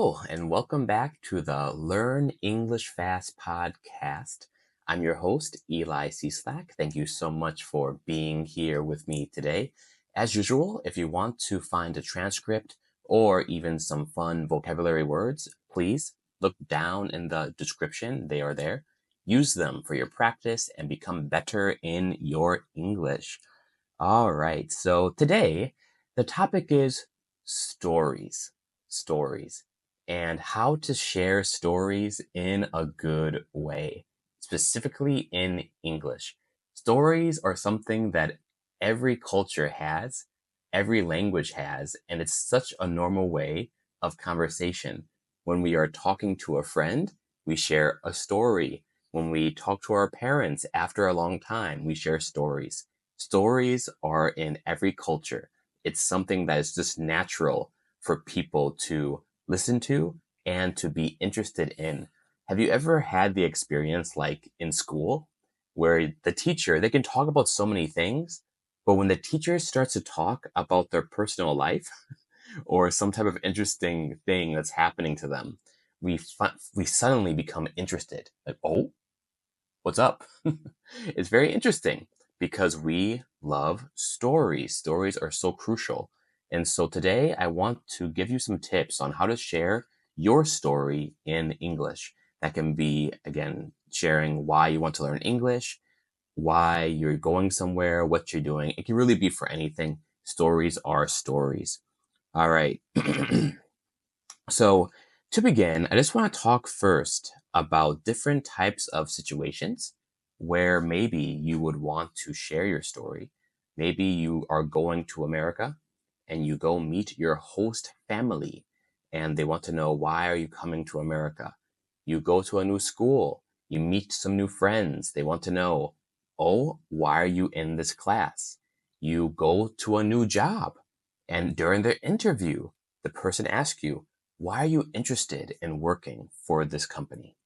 Hello, and welcome back to the Learn English Fast podcast. I'm your host, Eli Slack. Thank you so much for being here with me today. As usual, if you want to find a transcript or even some fun vocabulary words, please look down in the description. They are there. Use them for your practice and become better in your English. All right, so today the topic is stories. Stories and how to share stories in a good way, specifically in English. Stories are something that every culture has, every language has, and it's such a normal way of conversation. When we are talking to a friend, we share a story. When we talk to our parents after a long time, we share stories. Stories are in every culture. It's something that is just natural for people to listen to and to be interested in. Have you ever had the experience like in school where the teacher, they can talk about so many things, but when the teacher starts to talk about their personal life or some type of interesting thing that's happening to them, we suddenly become interested. Like, oh, what's up? It's very interesting because we love stories. Stories are so crucial. And so today I want to give you some tips on how to share your story in English. That can be, again, sharing why you want to learn English, why you're going somewhere, what you're doing. It can really be for anything. Stories are stories. All right. So, to begin, I just want to talk first about different types of situations where maybe you would want to share your story. Maybe you are going to America and you go meet your host family and they want to know, why are you coming to America? You go to a new school, you meet some new friends. They want to know, oh, why are you in this class? You go to a new job and during the interview, the person asks you, why are you interested in working for this company?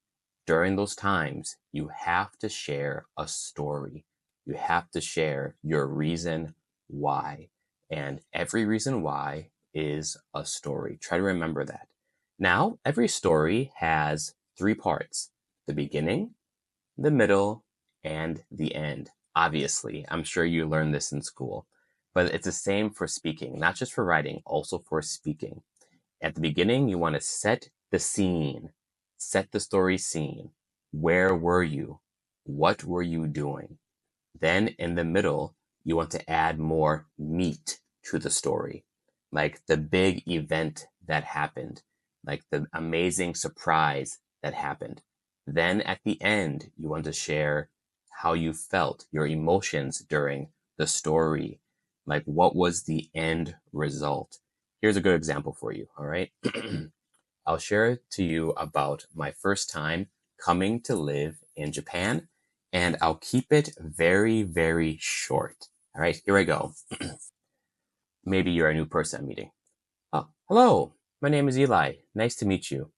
During those times, you have to share a story. You have to share your reason why. And every reason why is a story. Try to remember that. Now, every story has three parts: the beginning, the middle, and the end. Obviously, I'm sure you learned this in school, but it's the same for speaking, not just for writing, also for speaking. At the beginning, you want to set the scene, set the story scene. Where were you? What were you doing? Then in the middle, you want to add more meat to the story, like the big event that happened, like the amazing surprise that happened. Then at the end, you want to share how you felt, your emotions during the story, like what was the end result. Here's a good example for you, all right? I'll share to you about my first time coming to live in Japan, and I'll keep it very, very short. All right, here I go. Maybe you're a new person I'm meeting. Oh, hello, my name is Eli. Nice to meet you.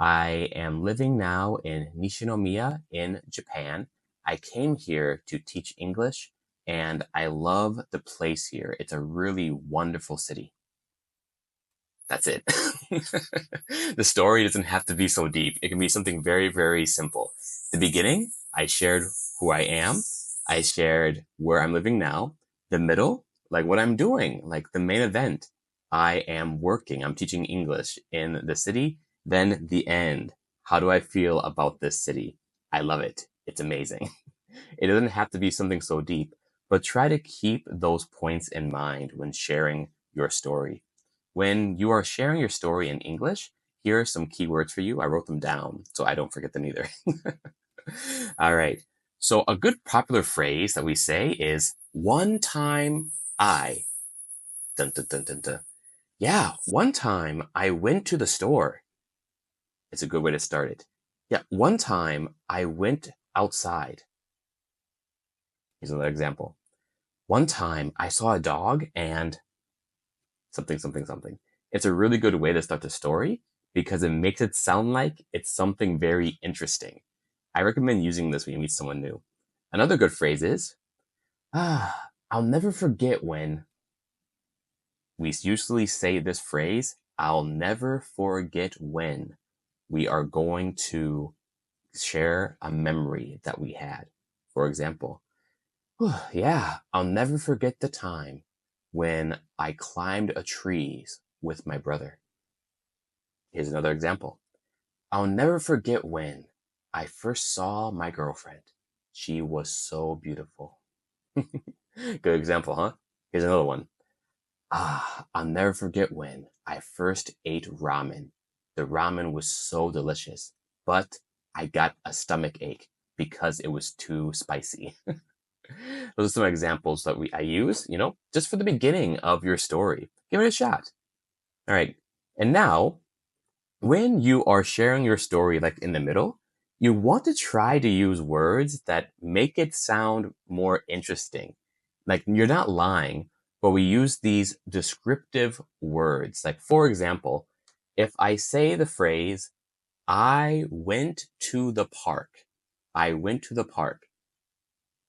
I am living now in Nishinomiya in Japan. I came here to teach English, and I love the place here. It's a really wonderful city. That's it. The story doesn't have to be so deep. It can be something very, very simple. The beginning, I shared who I am. I shared where I'm living now. The middle, like what I'm doing, like the main event. I am working. I'm teaching English in the city. Then the end. How do I feel about this city? I love it. It's amazing. It doesn't have to be something so deep, but try to keep those points in mind when sharing your story. When you are sharing your story in English, here are some keywords for you. I wrote them down so I don't forget them either. All right. So a good popular phrase that we say is one time I. Dun, dun, dun, dun, dun. Yeah, one time I went to the store. It's a good way to start it. Yeah, one time I went outside. Here's another example. One time I saw a dog and something, something, something. It's a really good way to start the story because it makes it sound like it's something very interesting. I recommend using this when you meet someone new. Another good phrase is, I'll never forget when. We usually say this phrase I'll never forget when we are going to share a memory that we had. For example, yeah, I'll never forget the time when I climbed a tree with my brother. Here's another example. I'll never forget when I first saw my girlfriend. She was so beautiful. Good example, huh? Here's another one. I'll never forget when I first ate ramen. The ramen was so delicious, but I got a stomach ache because it was too spicy. Those are some examples that I use, just for the beginning of your story. Give it a shot. All right. And now, when you are sharing your story like in the middle, you want to try to use words that make it sound more interesting. Like you're not lying, but we use these descriptive words. Like, for example, if I say the phrase, I went to the park, I went to the park.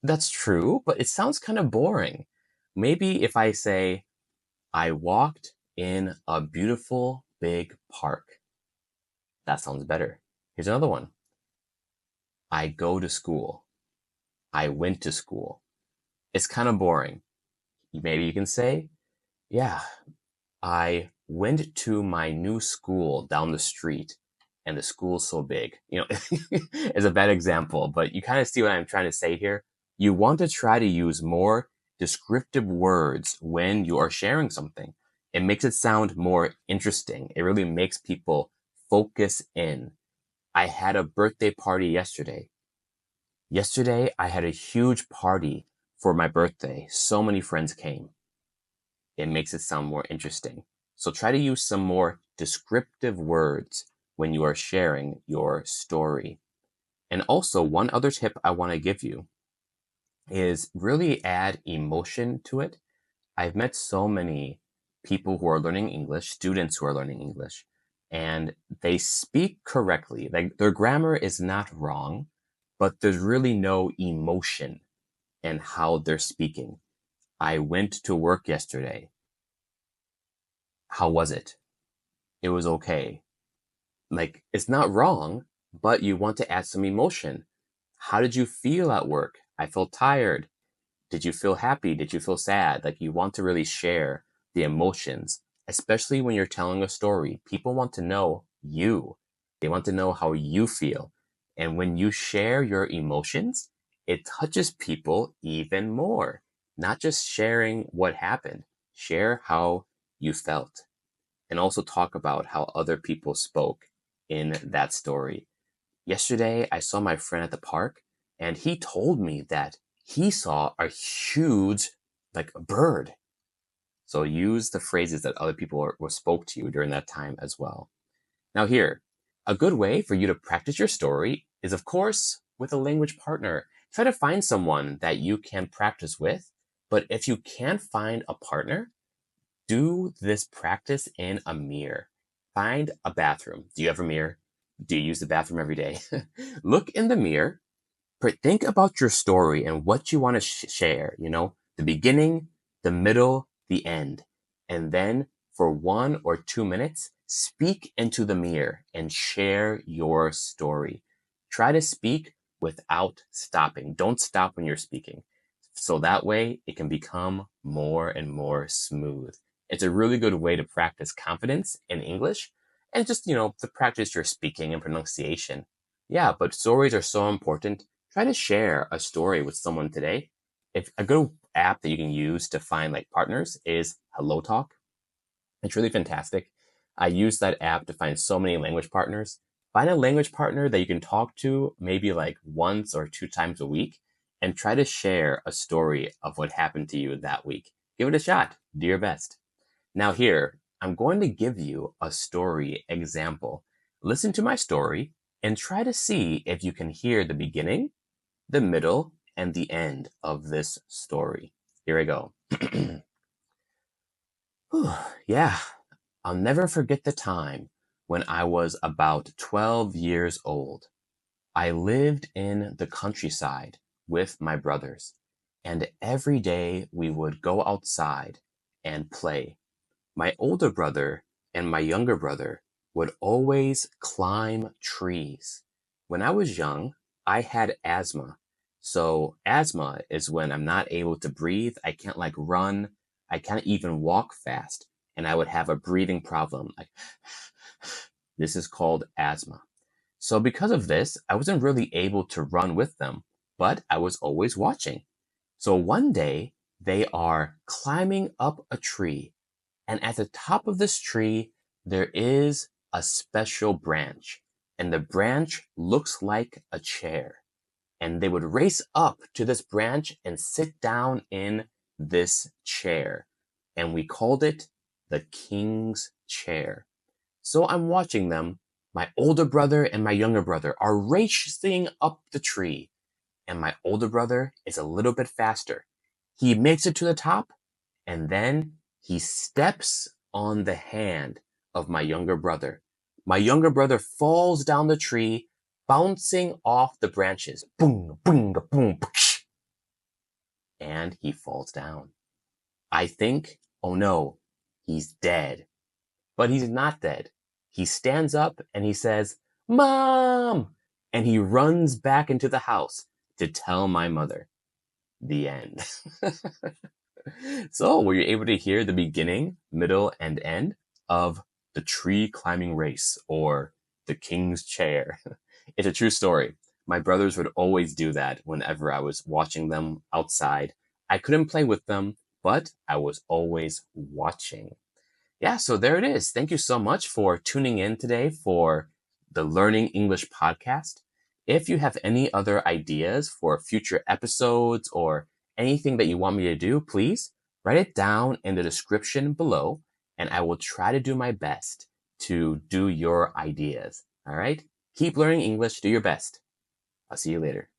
That's true, but it sounds kind of boring. Maybe if I say, I walked in a beautiful big park. That sounds better. Here's another one. I go to school. I went to school. It's kind of boring. Maybe you can say, yeah, I went to my new school down the street and the school's so big. It's a bad example, but you kind of see what I'm trying to say here. You want to try to use more descriptive words when you are sharing something. It makes it sound more interesting. It really makes people focus in. I had a birthday party yesterday. Yesterday, I had a huge party for my birthday. So many friends came. It makes it sound more interesting. So try to use some more descriptive words when you are sharing your story. And also, one other tip I want to give you is really add emotion to it. I've met so many people who are learning English, students who are learning English, and they speak correctly. Like their grammar is not wrong, but there's really no emotion in how they're speaking. I went to work yesterday. How was it? It was okay. Like it's not wrong, but you want to add some emotion. How did you feel at work? I felt tired. Did you feel happy? Did you feel sad? Like you want to really share the emotions, especially when you're telling a story. People want to know you. They want to know how you feel. And when you share your emotions, it touches people even more. Not just sharing what happened, share how you felt. And also talk about how other people spoke in that story. Yesterday, I saw my friend at the park, and he told me that he saw a huge, like a bird. So use the phrases that other people were spoke to you during that time as well. Now, here, a good way for you to practice your story is, of course, with a language partner. Try to find someone that you can practice with. But if you can't find a partner, do this practice in a mirror. Find a bathroom. Do you have a mirror? Do you use the bathroom every day? Look in the mirror. Think about your story and what you want to share, the beginning, the middle, the end. And then for 1 or 2 minutes, speak into the mirror and share your story. Try to speak without stopping. Don't stop when you're speaking. So that way it can become more and more smooth. It's a really good way to practice confidence in English and just, to practice your speaking and pronunciation. Yeah, but stories are so important. Try to share a story with someone today. If a good app that you can use to find like partners is Hello Talk. It's really fantastic. I use that app to find so many language partners. Find a language partner that you can talk to maybe like once or 2 times a week and try to share a story of what happened to you that week. Give it a shot. Do your best. Now, here, I'm going to give you a story example. Listen to my story and try to see if you can hear the beginning, the middle, and the end of this story. Here I go. Yeah, I'll never forget the time when I was about 12 years old. I lived in the countryside with my brothers, and every day we would go outside and play. My older brother and my younger brother would always climb trees. When I was young, I had asthma. So, asthma is when I'm not able to breathe. I can't like run. I can't even walk fast. And I would have a breathing problem. Like, this is called asthma. So, because of this, I wasn't really able to run with them, but I was always watching. So, one day, they are climbing up a tree, and at the top of this tree, there is a special branch, and the branch looks like a chair. And they would race up to this branch and sit down in this chair. And we called it the king's chair. So I'm watching them. My older brother and my younger brother are racing up the tree, and my older brother is a little bit faster. He makes it to the top, and then he steps on the hand of my younger brother. My younger brother falls down the tree, bouncing off the branches. Boom, boom, boom, and he falls down. I think, oh no, he's dead. But he's not dead. He stands up and he says, "Mom!" And he runs back into the house to tell my mother. The end. So, were you able to hear the beginning, middle, and end of the tree climbing race or the king's chair? It's a true story. My brothers would always do that whenever I was watching them outside. I couldn't play with them, but I was always watching. Yeah, so there it is. Thank you so much for tuning in today for the Learning English podcast. If you have any other ideas for future episodes or anything that you want me to do, please write it down in the description below, and I will try to do my best to do your ideas. All right? Keep learning English. Do your best. I'll see you later.